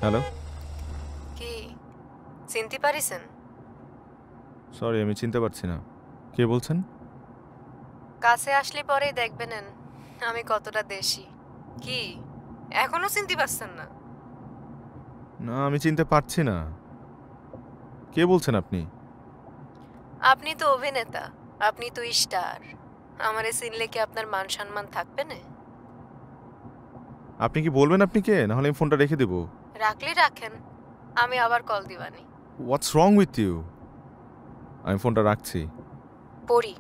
Hello, কি চিনতে পারিছেন? Sorry আমি চিনতে পারছি না। কে বলছেন? কাছে আসলে পরেই দেখবেন আমি কতটা দেশি। কি এখনো চিনতে পারছেন না? না, আমি চিনতে পারছি না। কে বলছেন আপনি? আপনি তো অভিনেতা, আপনি তো স্টার। আমারে চিনলে কি আপনার মান সম্মান থাকবে না? আপনি কি বলবেন আপনি কে? নাহলে আমি ফোনটা রেখে দেবো। রাখলে রাখেন, আমি আবার কল দিবানি। What's wrong with you? আমি ফোনটা রাখছি। পড়ি।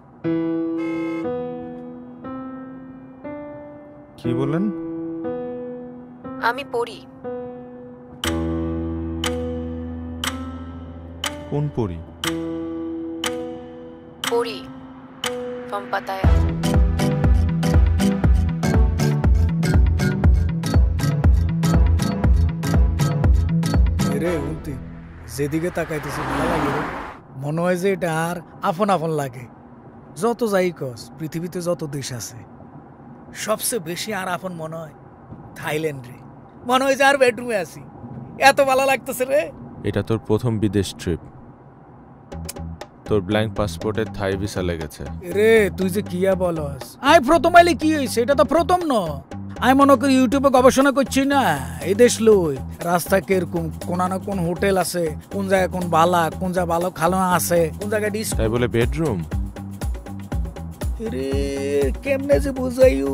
কি বললেন? আমি পড়ি। কোন পরি? পড়ি পম্পাতায়া। রে উন্তি যেদিকে তাকাইতেছি ভালো লাগে রে। মনে হয় যে এটা আর আপন আপন লাগে। যত যাই কস পৃথিবীতে যত দেশ আছে সবচেয়ে বেশি আর আপন মনে হয় থাইল্যান্ড রে। মনে হয় যে আর বেডরুমে আছি, এত ভালো লাগতেছে রে। এটা তোর প্রথম বিদেশ ট্রিপ। তোর ব্ল্যাঙ্ক পাসপোর্টে থাই ভিসা লেগেছে। রে তুই যে কিয়া বলস আই প্রথম আইলে কি হয়েছে, এটা তো প্রথম ন। আমি মনে করি ইউটিউবে গবেষণা করছি না এই দেশ লই রাস্তা কিরকম, কোন না কোন হোটেল আছে, কোন জায়গায় কোন বালা, কোন জায়গায় ভালো খালনা আছে, কোন জায়গায় ডিস। তাই বলে বেডরুম? রে কেমনে যে বুঝাইও,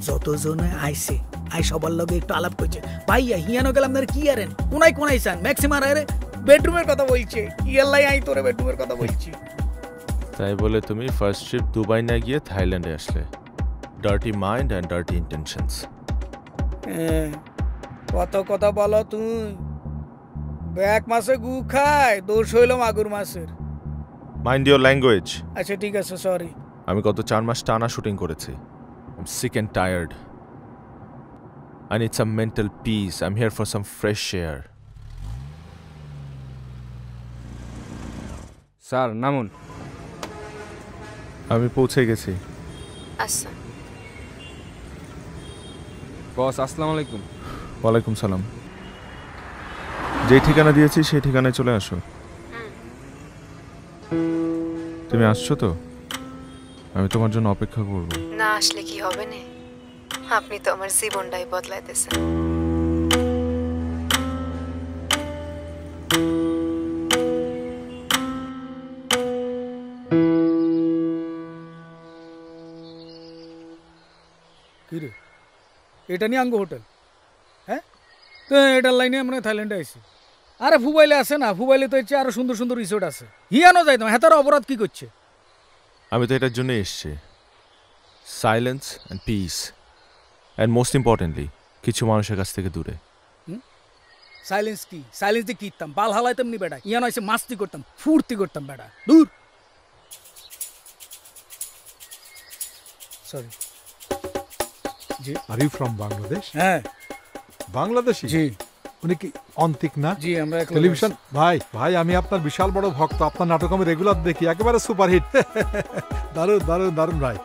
যতজনে আইছে আই সবার লগে একটু আলাপ করছে। ভাইয়া হিয়ানো গেলাম না কি আরেন কোনাই কোনাই চান ম্যাক্সিমার আরে বেডরুমের কথা বলছে। ইয়াল্লাই আই তোরে বেডরুমের কথা বলছি। তাই বলে তুমি ফার্স্ট ট্রিপ দুবাই না গিয়ে থাইল্যান্ডে আসলে। Dirty mind and dirty intentions. কত কথা বলো তুই। এক মাসে গু খায়, দোষ হইল মাগুর মাছের। Mind your language. আচ্ছা ঠিক আছে, সরি। আমি গত 4 মাস টানা শুটিং করেছি। I'm sick and tired. I need some mental peace. I'm here for some fresh air. Sir নামুন। আমি পৌঁছে গেছি। আচ্ছা। বস আসসালামু আলাইকুম। ওয়ালাইকুম সালাম। যেই ঠিকানা দিয়েছি সেই ঠিকানায় চলে আসো। তুমি আসছো তো? আমি তোমার জন্য অপেক্ষা করব। না আসলে কি হবে না? আপনি তো আমার জীবনটাই বদলাইতেছেন। কি রে এটা নিয়ে আঙ্গ হোটেল? হ্যাঁ তো এটার লাইনে আমরা থাইল্যান্ডে আইছি। আরে ফুবাইলে আছে না, ফুবাইলে তো হচ্ছে আরো সুন্দর সুন্দর রিসোর্ট আছে। হিয়ানো যাইতাম, হ্যাঁ তার অপরাধ কি করছে? আমি তো এটার জন্য এসেছি। Silence and piece and most importantly কিছু মানুষের কাছ থেকে দূরে। সাইলেন্স কি? সাইলেন্স দিয়ে কিতাম বাল হালাইতাম নি বেটা। ইয়ানো এসে মাস্তি করতাম, ফুর্তি করতাম বেটা। দূর। সরি। জি। Are you from Bangladesh? হ্যাঁ বাংলাদেশি? জি উনি কি অন্তিক না? জি আমরা টেলিভিশন ভাই ভাই আমি আপনার বিশাল বড় ভক্ত। আপনার নাটক আমি রেগুলার দেখি, একেবারে সুপারহিট। দারুণ দারুণ দারুণ ভাই।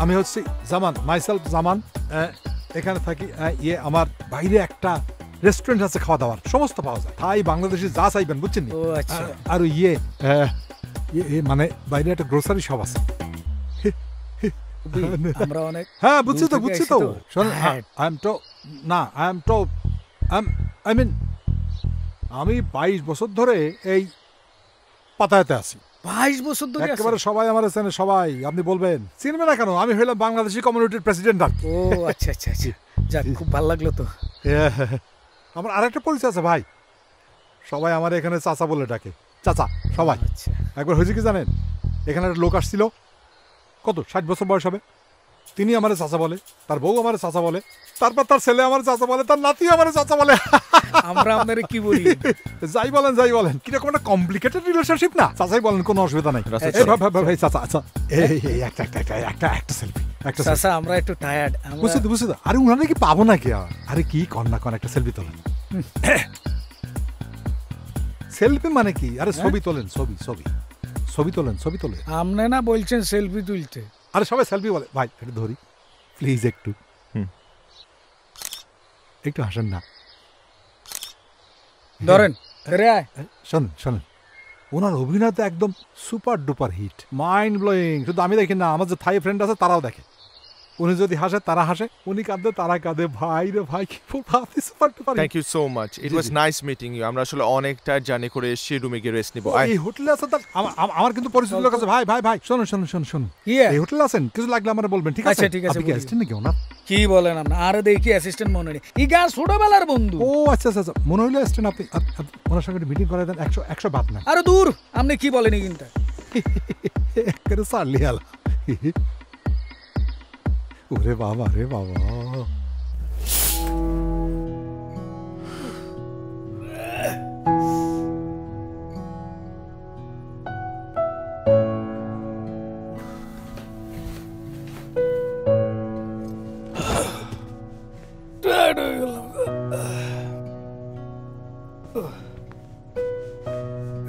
আমি হচ্ছি জামান, মাইসেলফ জামান। এখানে থাকি। ইয়ে আমার বাইরে একটা রেস্টুরেন্ট আছে, খাওয়া দাওয়ার সমস্ত পাওয়া যায়। তাই বাংলাদেশি যা চাইবেন বুঝছেন। ও আচ্ছা। আর মানে বাইরে একটা গ্রোসারি শপ আছে। আমরা অনেক হ্যাঁ বুঝছি তো বুঝছি তো। আমি 22 বছর ধরে এই পাতায়াতে আছি। 22 বছর ধরে একেবারে সবাই আমার চেনে, সবাই। আপনি বলবেন চিনবে না কেন? আমি হইলাম বাংলাদেশি কমিউনিটির প্রেসিডেন্ট। আর ও আচ্ছা আচ্ছা আচ্ছা, যাক খুব ভালো লাগলো তো। আমার আরেকটা পরিচয় আছে ভাই, সবাই আমার এখানে চাচা বলে ডাকে। চাচা সবাই। আচ্ছা একবার হয়েছে কি জানেন, এখানে একটা লোক আসছিল, কত 60 বছর বয়স হবে। তিনি আমার চাচা বলে, তার বউ আমার চাচা বলে, তারপর তার ছেলে আমার চাচা বলে, তার নাতি আমার চাচা বলে। আমরা আপনারে কি বলি? যাই বলেন কিরকম একটা কমপ্লিকেটেড রিলেশনশিপ না? চাচাই বলেন, কোনো অসুবিধা নাই। ভাই চাচা আচ্ছা একটা সেলফি, একটা চাচা আমরা একটু টায়ার্ড। বুঝছি তো। আরে উনারে কি পাবো নাকি? আরে কি কন্যা একটা সেলফি তোলেন। সেলফি মানে কি? আরে ছবি তোলেন, ছবি তোলেন। আপনি না বলছেন সেলফি তুলতে? আরে সবাই সেলফি বলে। ভাই একটু ধরি প্লিজ, একটু হাসেন না। ধরেন রে আয়। শোনেন শোনেন, ওনার অভিনয় তো একদম super duper hit, mind blowing. শুধু আমি দেখি না, আমার যে থাই ফ্রেন্ড আছে তারাও দেখে। উনি যদি হাসে তারা হাসে, উনি কাঁদে তারা কাঁদে। ভাই রে ভাই, কি বলবো, আপনি super duper. Thank you so much, it জি, ওয়াজ জি। Nice meeting you. আমরা আসলে অনেকটা জার্নি করে এসেছি, রুমে গিয়ে রেস্ট নিব। এই হোটেলে আছে তার আমার কিন্তু পরিচিত লোক আছে। ভাই ভাই ভাই, শোনো শোনো শোনো শোনো, কি এই হোটেলে আছেন, কিছু লাগলে আমার বলবেন, ঠিক আছে? আচ্ছা, ঠিক আছে, আপনি কি বলি। অ্যাসিস্ট্যান্ট নাকি ওনার? কি বলেন আপনি? আরে দেখি অ্যাসিস্ট্যান্ট মনে নেই, ই গান ছোটবেলার বন্ধু। ও আচ্ছা আচ্ছা আচ্ছা, মনে হইলো অ্যাসিস্ট্যান্ট। আপনি ওনার সঙ্গে মিটিং করে দেন, 100 বাদ না। আরে দূর, আপনি কি বলেন কিন্তু? একেবারে সারলি আলা। ওরে বাবা রে বাবা।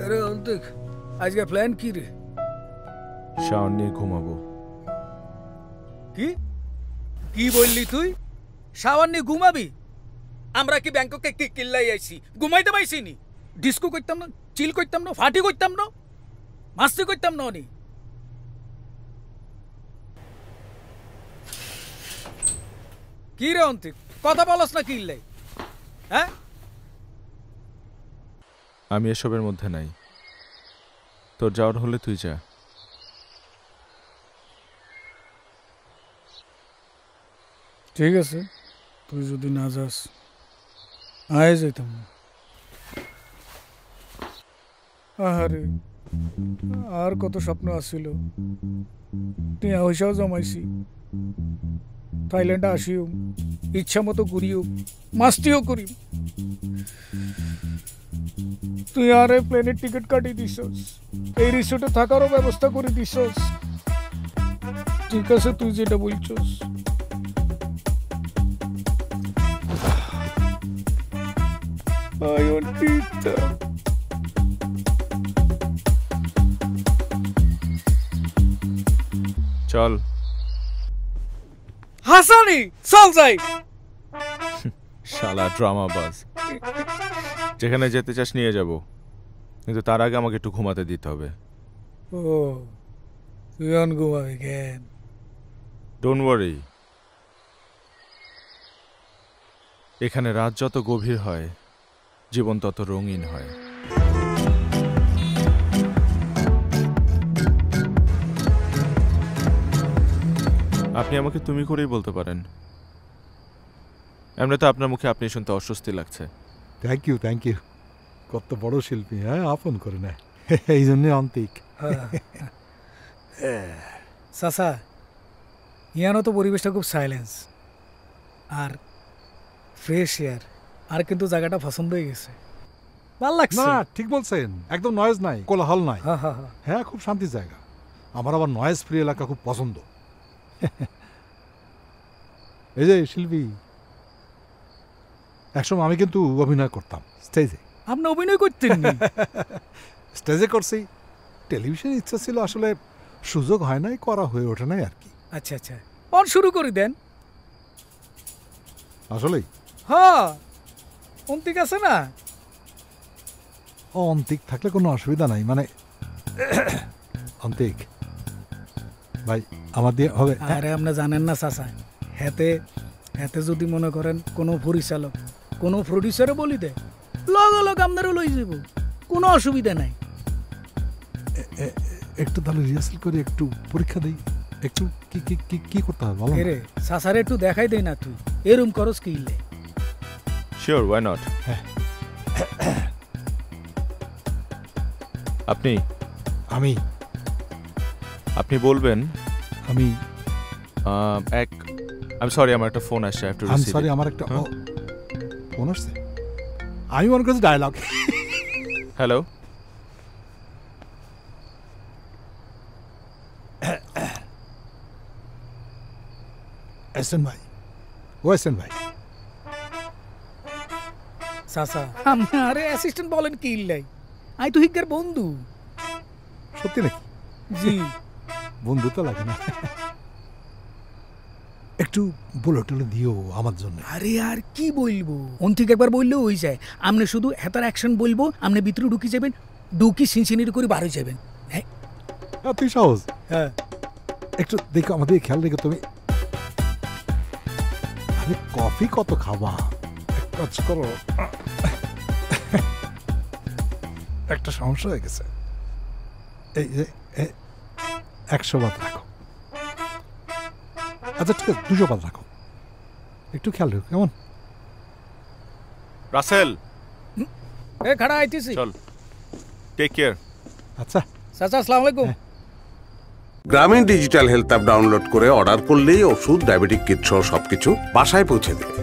আরে অন্তিক, আজকে প্ল্যান কি রে? শাওন নিয়ে ঘুমাবো। কি কি বললি তুই? শাওয়ার নিয়ে ঘুমাবি? আমরা কি ব্যাংককে কি কিল্লাই আইছি, ঘুমাইতে পাইছি নি? ডিস্কো করতাম না, চিল করতাম না, ফাটি করতাম না, মাস্তি করতাম না? নি কি রে অন্তিক, কথা বলস না কিল্লাই? হ্যাঁ, আমি এসবের মধ্যে নাই, তোর যাওয়ার হলে তুই যা। ঠিক আছে, তুই যদি না যাস আয় যাইতাম না। আরে আর কত স্বপ্ন আসছিল, টিয়া পয়সাও জমাইছি, থাইল্যান্ডে আসিও, ইচ্ছা মতো ঘুরিও, মাস্তিও করি। তুই আর প্লেনের টিকিট কাটিয়ে দিছস, এই রিসোর্টে থাকারও ব্যবস্থা করে দিছস। ঠিক আছে, তুই যেটা বলছস। চল। হাসানি, চল যাই। শালা ড্রামা বাজ, যেখানে যেতে চাস নিয়ে যাব, কিন্তু তার আগে আমাকে একটু ঘুমাতে দিতে হবে। ও, তুই অন ঘুমাবি কেন? ডোন্ট ওয়ারি, এখানে রাত যত গভীর হয়, জীবন তত রঙিন হয়। আপনি আমাকে তুমি করেই বলতে পারেন, এমনি তো আপনার মুখে আপনি শুনতে অস্বস্তি লাগছে। Thank you thank you. কত বড় শিল্পী, হ্যাঁ, আপন করে নেয়, এই জন্যে অন্তিক। চাচা, ইয়ানো তো পরিবেশটা খুব সাইলেন্স আর ফ্রেশ এয়ার, আর কিন্তু জায়গাটা পছন্দ হয়ে গেছে, ভাল লাগছে। না, ঠিক বলছেন, একদম নয়েজ নাই, কোলাহল নাই। হ্যাঁ হ্যাঁ হ্যাঁ, হ্যাঁ, খুব শান্তির জায়গা। আমার আবার নয়েজ ফ্রি এলাকা খুব পছন্দ। এই যে শিল্পী, একসময় আমি কিন্তু অভিনয় করতাম স্টেজে। আপনি অভিনয় করতেন নি? স্টেজে করছি, টেলিভিশনে ইচ্ছা ছিল, আসলে সুযোগ হয় নাই, করা হয়ে ওঠে নাই আর কি। আচ্ছা আচ্ছা, অন শুরু করে দেন। আসলেই হ্যাঁ, অন্তিক আছে না? ও, অন্তিক থাকলে কোনো অসুবিধা নাই, মানে অন্তিক ভাই আমার দিয়ে হবে? আরে আপনি জানেন না চাচা, হেতে হেতে যদি মনে করেন কোনো পরিচালক কোনো প্রডিউসারে বলি দেয়, লগ লগ আপনারও লই যাব, কোনো অসুবিধা নাই। একটু তাহলে রিহার্সাল করে একটু পরীক্ষা দেই, একটু কি কি কি কি করতে হবে বলো? এরে চাচারে একটু দেখাই দেই না, তুই এরম করস কি ইলে? Sure, why not. আপনি আমি আপনি বলবেন আমি আমি সরি, আমার একটা ফোন আসছে, একটু আমি সরি, আমার একটা ফোন আসছে, আমি মনে করছি ডায়লগ। হ্যালো, এসেন ভাই, ও এসেন ভাই। চাচা, আরে অ্যাসিস্ট্যান্ট বলেন কি ইল্লাই, আই তো হিগের বন্ধু। সত্যি নাকি? জি। বন্ধু তো লাগে না, একটু একটু বলে টলে দিও আমার জন্য। আরে আর কি বলবো, ওন থেকে একবার বললেও হয়ে যায়। আপনি শুধু হেতার অ্যাকশন বলবো, আপনি ভিতরে ঢুকি যাবেন, ঢুকি সিনসিনির করে বার হয়ে যাবেন। হ্যাঁ তুই সাহস, হ্যাঁ একটু দেখো আমাদের খেয়াল রেখো তুমি। আরে কফি কত খাবা, এক কাজ করো, একটা সমস্যা হয়ে গেছে। এই যে 100 বাদ রাখো। আচ্ছা ঠিক আছে, 200 বাদ রাখো, একটু খেয়াল রেখো কেমন? রাসেল, এ খাড়া আইতেছি। চল, টেক কেয়ার। আচ্ছা চাচা আসসালামু আলাইকুম। গ্রামীণ ডিজিটাল হেলথ অ্যাপ ডাউনলোড করে অর্ডার করলেই ওষুধ, ডায়াবেটিক কিট সহ সবকিছু বাসায় পৌঁছে দেবে।